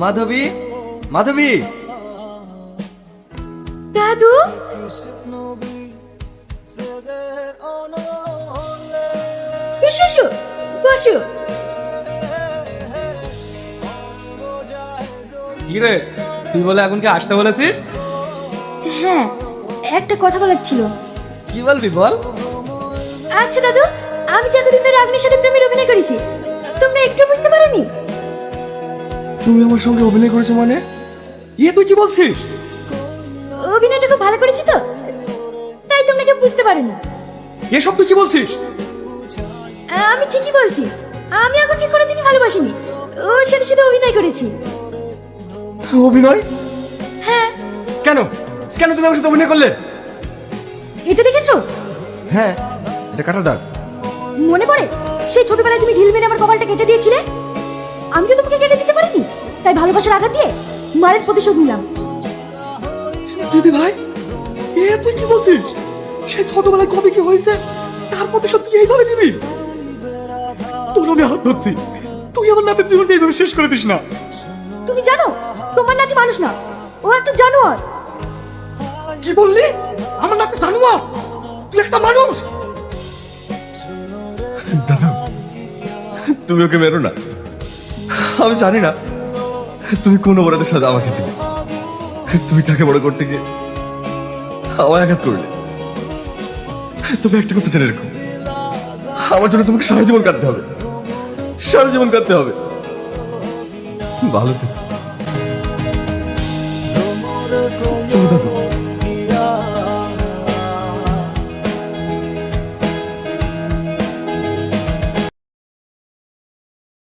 মাধবী, মাধবী। দাদু, এসো এসো, বসো। কি রে, তুই বলে এখন কি আসতে বলেছিস? হ্যাঁ, একটা কথা বলার ছিল। কি বলবি বল। আচ্ছা দাদু, আমি যে এতদিন ধরে আগ্নের সাথে প্রেমের অভিনয় করেছি, তোমরা একটু বুঝতে পারোনি? তুমি আমার সঙ্গে অভিনয় করেছো মানে? তুই কি বলছিস? অভিনয়টা খুব ভালো করেছি তো, তাই তোমরা কেউ বুঝতে পারোনি। এসব তুই কি বলছিস? আমি ঠিকই বলছি, আমি আগুনকে কোনোদিনই ভালোবাসিনি, ওর সাথে শুধু অভিনয় করেছি। অভিনয়? হ্যাঁ। কেন কেন তুমি আমার সাথে অভিনয় করলে? এটা দেখেছো? হ্যাঁ, এটা কাটা দাগ। মনে পড়ে সেই ছোটবেলায় তুমি ঢিল মেরে আমার কপালটা কেটে দিয়েছিলে? আমি তো তোমাকে কেটে দিতে পারিনি, তাই ভালোবাসার আঘাত দিয়ে মারের প্রতিশোধ নিলাম। দিদি ভাই, তুই কি বলছিস? সেই ছোটবেলায় কবে কি হয়েছে তার প্রতিশোধ তুই এইভাবে দিবি? তোর আমি হাত ধরছি, তুই আমার নাতের জীবনটা এইভাবে শেষ করে দিস না। তুমি জানো তোমার নাতি মানুষ না, ও একটা জানোয়ার। কি বললি? আমার নাতি জানোয়ার? তুই একটা মানুষ? দাদা, তুমি ওকে মেরো না। আমি জানি না তুমি কোন অপরাধের সাজা আমাকে দিলে। তুমি তাকে বড় করতে গিয়ে আমায় আঘাত করলে। তবে একটা কথা জেনে রেখো, আমার জন্য তোমাকে সারা জীবন কাঁদতে হবে, সারা জীবন কাঁদতে হবে। ভালো থেকো। চলো দাদু।